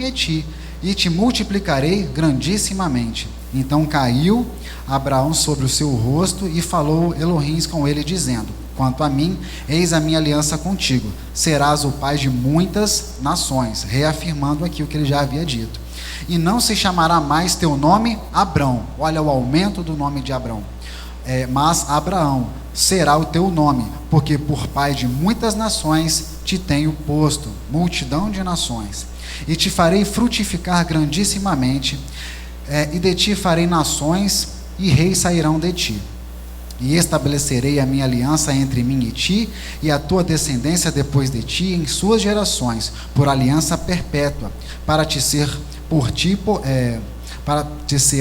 e te multiplicarei grandissimamente. Então caiu Abraão sobre o seu rosto e falou Elohim com ele, dizendo: Quanto a mim, eis a minha aliança contigo, serás o pai de muitas nações, reafirmando aqui o que ele já havia dito. E não se chamará mais teu nome Abrão, olha o aumento do nome de Abrão, mas Abraão será o teu nome, porque por pai de muitas nações te tenho posto, multidão de nações, e te farei frutificar grandissimamente, e de ti farei nações, e reis sairão de ti. E estabelecerei a minha aliança entre mim e ti, e a tua descendência depois de ti, em suas gerações, por aliança perpétua, para te ser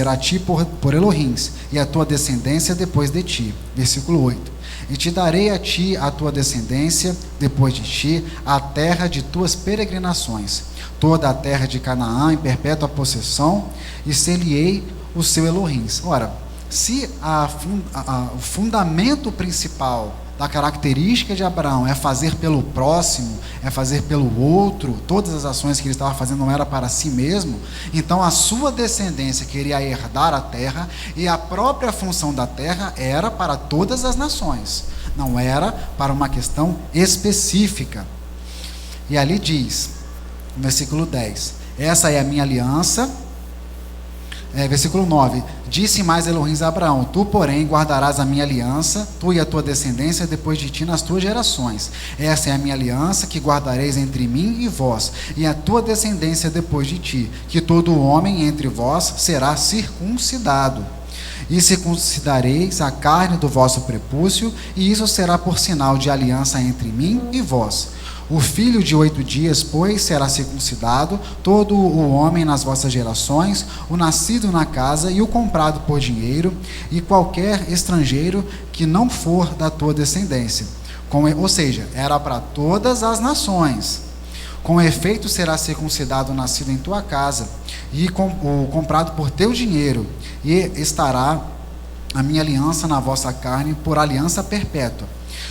a ti por Elohims, e a tua descendência depois de ti. Versículo 8. E te darei a ti, a tua descendência depois de ti, a terra de tuas peregrinações, toda a terra de Canaã em perpétua possessão, e ser-lhe-ei o seu Elohims. Ora, se o fundamento principal da característica de Abraão é fazer pelo próximo, é fazer pelo outro, todas as ações que ele estava fazendo não era para si mesmo, então a sua descendência queria herdar a terra, e a própria função da terra era para todas as nações, não era para uma questão específica. E ali diz, no versículo 10, essa é a minha aliança. Versículo 9, disse mais Elohim a Abraão: tu, porém, guardarás a minha aliança, tu e a tua descendência depois de ti nas tuas gerações. Essa é a minha aliança que guardareis entre mim e vós, e a tua descendência depois de ti, que todo homem entre vós será circuncidado. E circuncidareis a carne do vosso prepúcio, e isso será por sinal de aliança entre mim e vós. O filho de 8 dias, pois, será circuncidado, todo o homem nas vossas gerações, o nascido na casa e o comprado por dinheiro, e qualquer estrangeiro que não for da tua descendência. Ou seja, era para todas as nações. Com efeito será circuncidado o nascido em tua casa, e o comprado por teu dinheiro, e estará a minha aliança na vossa carne por aliança perpétua.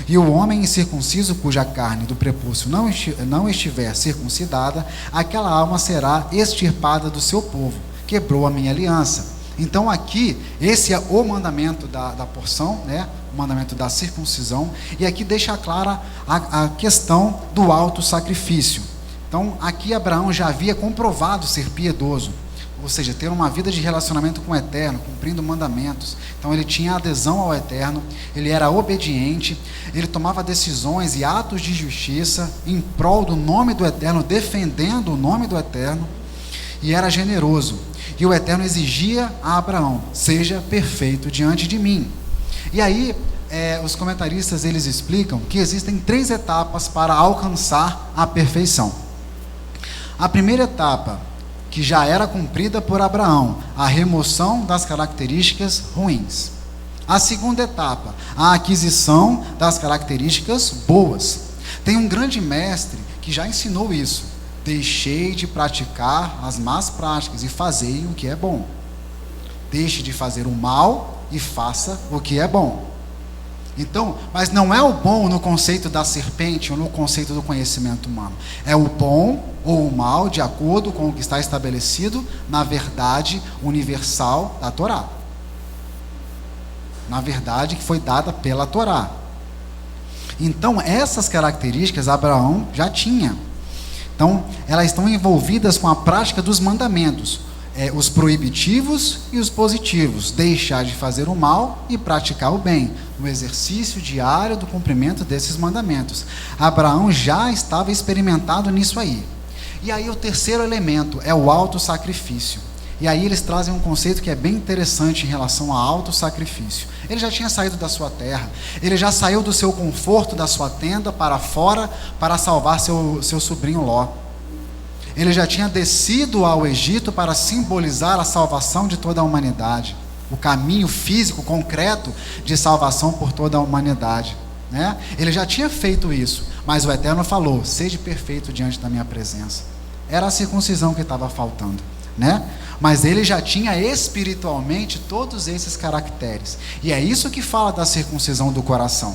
E o homem incircunciso, cuja carne do prepúcio não estiver circuncidada, aquela alma será extirpada do seu povo, quebrou a minha aliança. Então aqui, esse é o mandamento da porção, né? O mandamento da circuncisão, e aqui deixa clara a questão do alto sacrifício. Então aqui Abraão já havia comprovado ser piedoso, ou seja, ter uma vida de relacionamento com o Eterno, cumprindo mandamentos. Então ele tinha adesão ao Eterno, ele era obediente, ele tomava decisões e atos de justiça em prol do nome do Eterno, defendendo o nome do Eterno, e era generoso. E o Eterno exigia a Abraão: seja perfeito diante de mim. E aí os comentaristas eles explicam que existem 3 etapas para alcançar a perfeição. A primeira etapa, que já era cumprida por Abraão, a remoção das características ruins. A segunda etapa, a aquisição das características boas. Tem um grande mestre que já ensinou isso: deixei de praticar as más práticas e fazei o que é bom. Deixe de fazer o mal e faça o que é bom. Então, mas não é o bom no conceito da serpente ou no conceito do conhecimento humano. É o bom ou o mal de acordo com o que está estabelecido na verdade universal da Torá. Na verdade que foi dada pela Torá. Então, essas características Abraão já tinha. Então, elas estão envolvidas com a prática dos mandamentos. Os proibitivos e os positivos, deixar de fazer o mal e praticar o bem, no exercício diário do cumprimento desses mandamentos. Abraão já estava experimentado nisso aí. E aí o terceiro elemento é o auto sacrifício. E aí eles trazem um conceito que é bem interessante em relação a autossacrifício. Ele já tinha saído da sua terra, ele já saiu do seu conforto, da sua tenda, para fora, para salvar seu sobrinho Ló. Ele já tinha descido ao Egito para simbolizar a salvação de toda a humanidade, o caminho físico, concreto de salvação por toda a humanidade, né? Ele já tinha feito isso, mas o Eterno falou: sede perfeito diante da minha presença. Era a circuncisão que estava faltando, né? Mas ele já tinha espiritualmente todos esses caracteres, e é isso que fala da circuncisão do coração.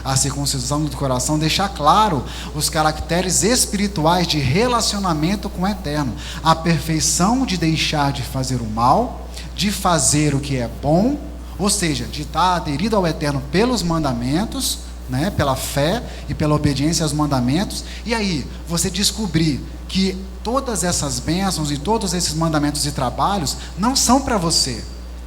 A circuncisão do coração deixa claro os caracteres espirituais de relacionamento com o Eterno, a perfeição de deixar de fazer o mal, de fazer o que é bom, ou seja, de estar aderido ao Eterno pelos mandamentos, né, pela fé e pela obediência aos mandamentos. E aí você descobrir que todas essas bênçãos e todos esses mandamentos e trabalhos não são para você,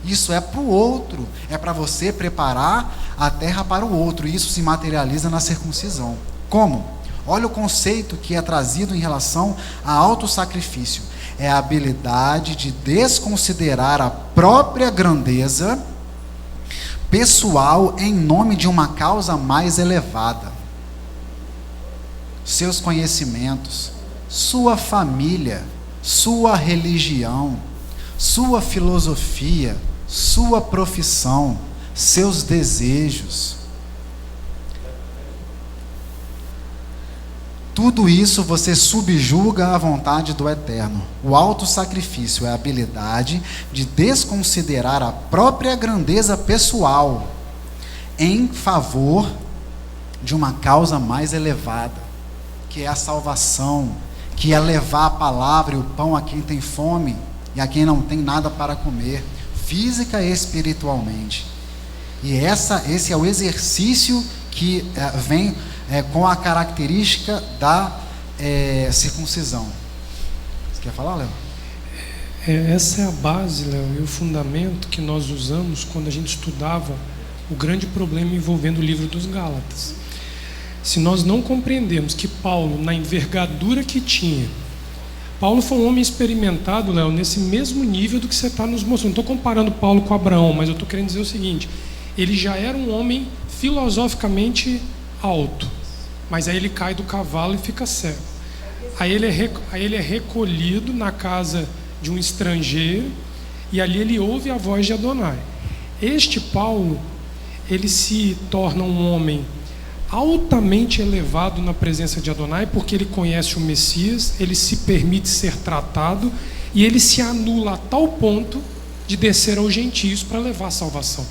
isso é para o outro, é para você preparar a terra para o outro, e isso se materializa na circuncisão. Como? Olha o conceito que é trazido em relação a autossacrifício: é a habilidade de desconsiderar a própria grandeza pessoal em nome de uma causa mais elevada. Seus conhecimentos, sua família, sua religião, sua filosofia, sua profissão, seus desejos, tudo isso você subjuga à vontade do Eterno. O autossacrifício é a habilidade de desconsiderar a própria grandeza pessoal em favor de uma causa mais elevada, que é a salvação, que é levar a palavra e o pão a quem tem fome e a quem não tem nada para comer, física e espiritualmente. E esse é o exercício que vem com a característica da circuncisão. Você quer falar, Léo? Essa é a base, Léo, e o fundamento que nós usamos quando a gente estudava o grande problema envolvendo o livro dos Gálatas. Se nós não compreendermos que Paulo, na envergadura que tinha, Paulo foi um homem experimentado, Léo, nesse mesmo nível do que você está nos mostrando. Não estou comparando Paulo com Abraão, mas eu estou querendo dizer o seguinte: ele já era um homem filosoficamente alto, mas aí ele cai do cavalo e fica cego. Aí ele é recolhido na casa de um estrangeiro, e ali ele ouve a voz de Adonai. Este Paulo, ele se torna um homem altamente elevado na presença de Adonai, porque ele conhece o Messias, ele se permite ser tratado, e ele se anula a tal ponto de descer aos gentios para levar a salvação.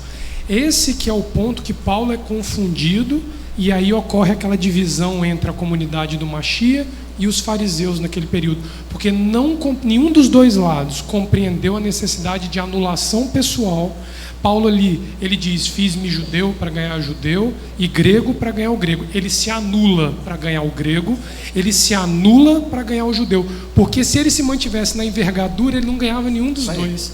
Esse que é o ponto que Paulo é confundido, e aí ocorre aquela divisão entre a comunidade do Machia e os fariseus naquele período, porque nenhum dos dois lados compreendeu a necessidade de anulação pessoal. Paulo ali, ele diz: fiz-me judeu para ganhar judeu e grego para ganhar o grego. Ele se anula para ganhar o grego, ele se anula para ganhar o judeu, porque se ele se mantivesse na envergadura, ele não ganhava nenhum dos dois.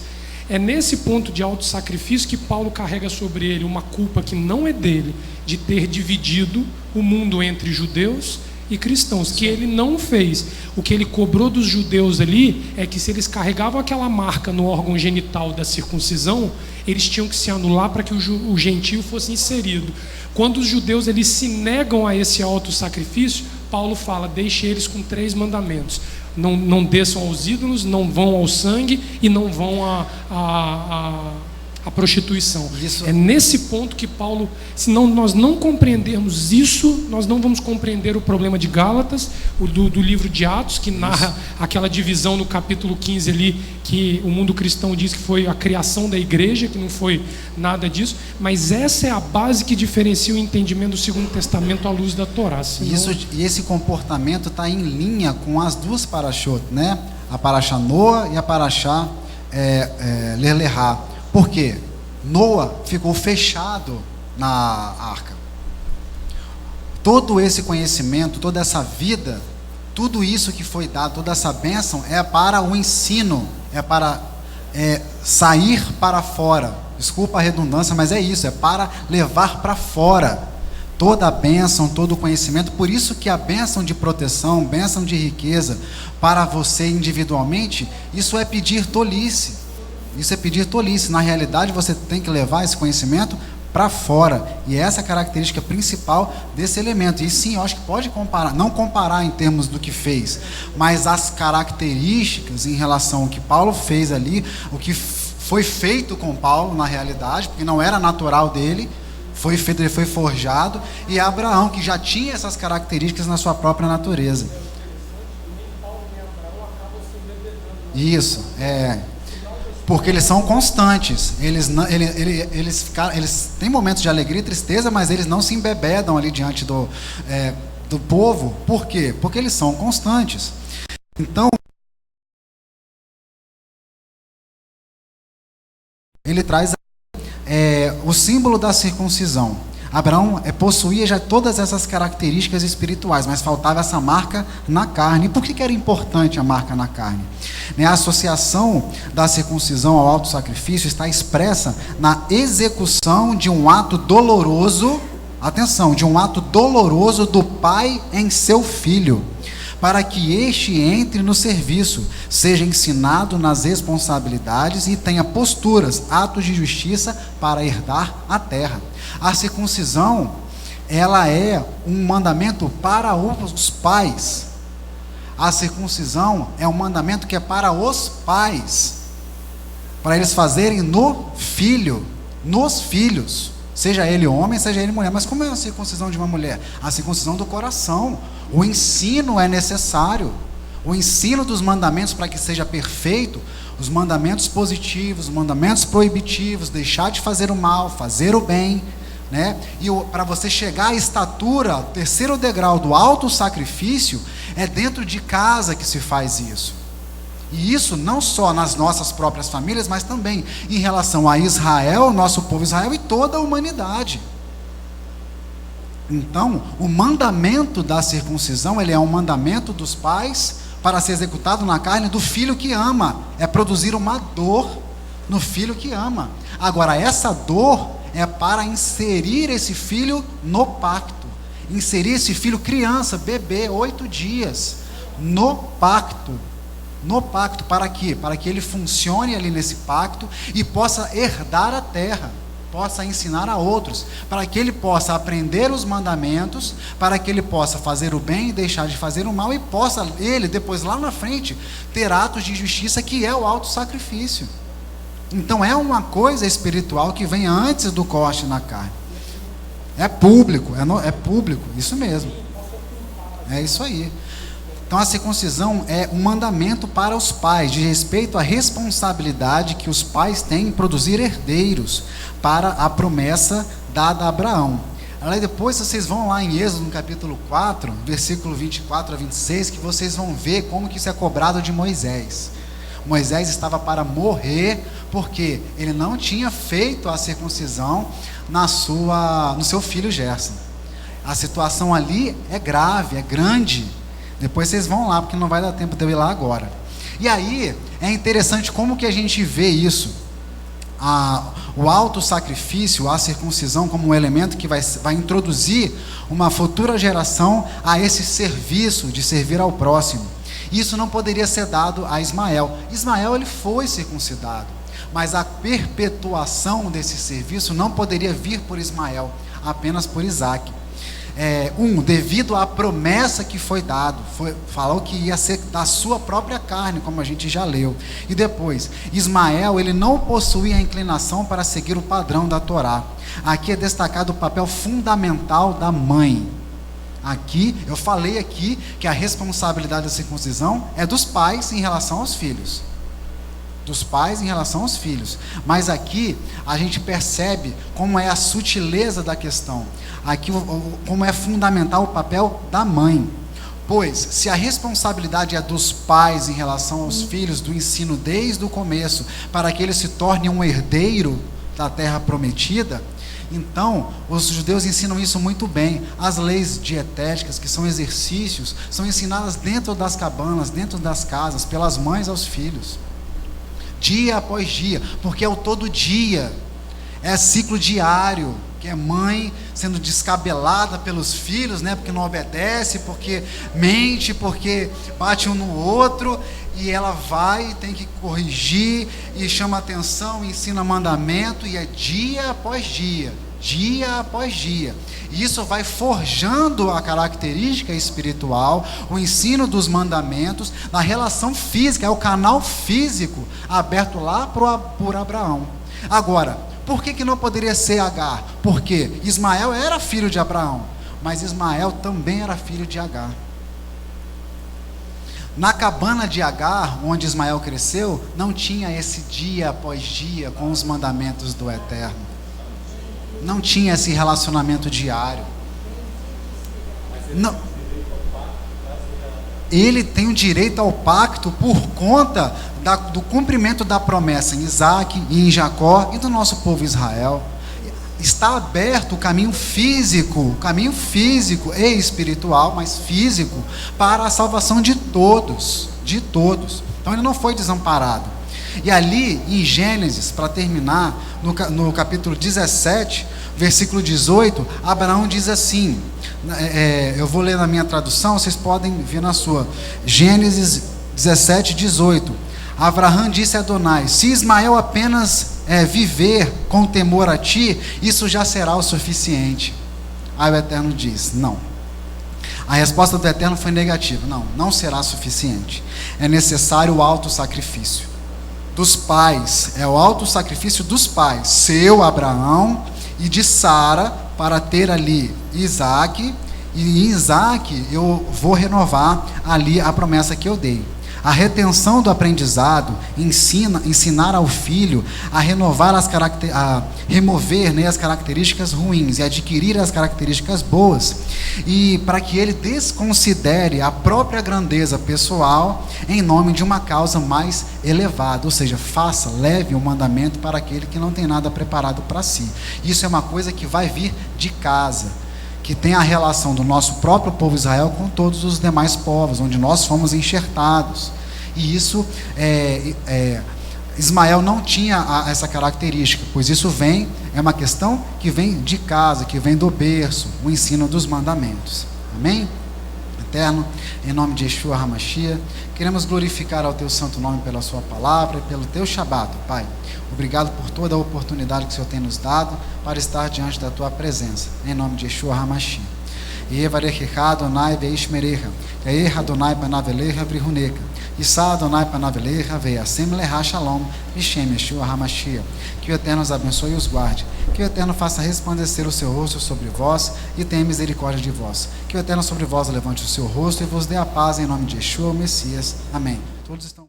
É nesse ponto de autossacrifício que Paulo carrega sobre ele uma culpa que não é dele, de ter dividido o mundo entre judeus e cristãos, que ele não fez. O que ele cobrou dos judeus ali é que se eles carregavam aquela marca no órgão genital da circuncisão, eles tinham que se anular para que o gentio fosse inserido. Quando os judeus eles se negam a esse autossacrifício, Paulo fala: deixe eles com 3 mandamentos: não desçam aos ídolos, não vão ao sangue e não vão à prostituição. Isso. É nesse ponto que Paulo, se nós não compreendermos isso, nós não vamos compreender o problema de Gálatas, do livro de Atos, que narra aquela divisão no capítulo 15 ali, que o mundo cristão diz que foi a criação da igreja, que não foi nada disso, mas essa é a base que diferencia o entendimento do Segundo Testamento à luz da Torá. Senão... E esse comportamento está em linha com as duas parashot, né? A parashá Noa e a parashá Lelehá. Por quê? Noa ficou fechado na arca. Todo esse conhecimento, toda essa vida, tudo isso que foi dado, toda essa bênção é para o ensino, é para sair para fora. Desculpa a redundância, mas é isso, é para levar para fora toda a bênção, todo o conhecimento. Por isso que a bênção de proteção, bênção de riqueza para você individualmente, isso é pedir tolice. Isso é pedir tolice. Na realidade, você tem que levar esse conhecimento para fora. E essa é a característica principal desse elemento. E sim, eu acho que pode comparar, não comparar em termos do que fez, mas as características em relação ao que Paulo fez ali, o que foi feito com Paulo na realidade, porque não era natural dele, foi feito, ele foi forjado, e Abraão, que já tinha essas características na sua própria natureza. Isso, porque eles são constantes, eles têm momentos de alegria e tristeza, mas eles não se embebedam ali diante do povo. Por quê? Porque eles são constantes. Então, ele traz o símbolo da circuncisão. Abraão possuía já todas essas características espirituais, mas faltava essa marca na carne. E por que era importante a marca na carne? A associação da circuncisão ao auto-sacrifício está expressa na execução de um ato doloroso, atenção, de um ato doloroso do pai em seu filho, para que este entre no serviço, seja ensinado nas responsabilidades e tenha posturas, atos de justiça para herdar a terra. A circuncisão, ela é um mandamento para os pais. A circuncisão é um mandamento que é para os pais, para eles fazerem no filho, nos filhos, seja ele homem, seja ele mulher. Mas como é a circuncisão de uma mulher? A circuncisão do coração. O ensino é necessário, o ensino dos mandamentos para que seja perfeito, os mandamentos positivos, os mandamentos proibitivos, deixar de fazer o mal, fazer o bem, né? E para você chegar à estatura, terceiro degrau do auto-sacrifício, é dentro de casa que se faz isso. E isso não só nas nossas próprias famílias, mas também em relação a Israel, nosso povo Israel e toda a humanidade. Então, o mandamento da circuncisão, ele é um mandamento dos pais para ser executado na carne do filho que ama. É produzir uma dor no filho que ama. Agora, essa dor é para inserir esse filho no pacto. Inserir esse filho criança, bebê, 8 dias, no pacto. No pacto, para quê? Para que ele funcione ali nesse pacto e possa herdar a terra, possa ensinar a outros, para que ele possa aprender os mandamentos, para que ele possa fazer o bem e deixar de fazer o mal, e possa ele, depois lá na frente, ter atos de justiça, que é o auto-sacrifício. Então é uma coisa espiritual que vem antes do corte na carne. É público, é público, isso mesmo. É isso aí. Então a circuncisão é um mandamento para os pais, de respeito à responsabilidade que os pais têm em produzir herdeiros para a promessa dada a Abraão. Aí depois vocês vão lá em Êxodo, no capítulo 4, versículo 24 a 26, que vocês vão ver como que isso é cobrado de Moisés. Moisés estava para morrer, porque ele não tinha feito a circuncisão no seu filho Gerson. A situação ali é grave, é grande. Depois vocês vão lá, porque não vai dar tempo de eu ir lá agora. E aí, é interessante como que a gente vê isso. O auto-sacrifício, a circuncisão, como um elemento que vai introduzir uma futura geração a esse serviço de servir ao próximo. Isso não poderia ser dado a Ismael. Ismael, ele foi circuncidado, mas a perpetuação desse serviço não poderia vir por Ismael, apenas por Isaque. Devido à promessa que foi dado, falou que ia ser da sua própria carne, como a gente já leu. E depois, Ismael, ele não possuía a inclinação para seguir o padrão da Torá. Aqui é destacado o papel fundamental da mãe. Aqui, eu falei aqui que a responsabilidade da circuncisão é dos pais em relação aos filhos. Dos pais em relação aos filhos. Mas aqui a gente percebe como é a sutileza da questão. Aqui como é fundamental o papel da mãe. Pois, se a responsabilidade é dos pais em relação aos filhos, do ensino desde o começo, para que ele se torne um herdeiro da terra prometida, então os judeus ensinam isso muito bem. As leis dietéticas, que são exercícios, são ensinadas dentro das cabanas, dentro das casas, pelas mães aos filhos, dia após dia, porque é o todo dia, é ciclo diário porque é mãe sendo descabelada pelos filhos, né? Porque não obedece, porque mente, porque bate um no outro, e ela vai, tem que corrigir, e chama atenção, ensina mandamento, e é dia após dia, dia após dia. E isso vai forjando a característica espiritual, o ensino dos mandamentos, na relação física, é o canal físico aberto lá por Abraão. Agora, por que não poderia ser Agar? Porque Ismael era filho de Abraão, mas Ismael também era filho de Agar. Na cabana de Agar, onde Ismael cresceu, não tinha esse dia após dia com os mandamentos do Eterno. Não tinha esse relacionamento diário. Não. Ele tem o direito ao pacto por conta do cumprimento da promessa em Isaac e em Jacó e do nosso povo Israel. Está aberto o caminho físico e espiritual, mas físico, para a salvação de todos, de todos. Então ele não foi desamparado. E ali em Gênesis, para terminar, no capítulo 17, versículo 18, Abraão diz assim, eu vou ler na minha tradução, vocês podem ver na sua. Gênesis 17, 18. Abraão disse a Adonai: se Ismael apenas viver com temor a ti, isso já será o suficiente. Aí o Eterno diz: não. A resposta do Eterno foi negativa: não será suficiente. É necessário o alto sacrifício dos pais, é o alto sacrifício dos pais, seu Abraão e de Sara, para ter ali Isaac, e em Isaac eu vou renovar ali a promessa que eu dei. A retenção do aprendizado ensinar ao filho a renovar a remover, né, as características ruins e adquirir as características boas, e para que ele desconsidere a própria grandeza pessoal em nome de uma causa mais elevada, ou seja, leve o mandamento para aquele que não tem nada preparado para si. Isso é uma coisa que vai vir de casa, que tem a relação do nosso próprio povo Israel com todos os demais povos, onde nós fomos enxertados. E isso, Ismael não tinha essa característica, pois isso é uma questão que vem de casa, que vem do berço, o ensino dos mandamentos. Amém? Eterno, em nome de Yeshua HaMashiach, queremos glorificar ao Teu santo nome pela Sua palavra e pelo Teu Shabbat, Pai. Obrigado por toda a oportunidade que o Senhor tem nos dado para estar diante da Tua presença, em nome de Yeshua HaMashiach. Yevarechecha Adonai veishmerecha, Yair Adonai panavelecha vrihuneka, Issa Adonai panavelecha veiasem lecha shalom, Vishem Yeshua HaMashiach. Que o Eterno os abençoe e os guarde. Que o Eterno faça resplandecer o seu rosto sobre vós e tenha misericórdia de vós. Que o Eterno sobre vós levante o seu rosto e vos dê a paz em nome de Yeshua, o Messias. Amém. Todos estão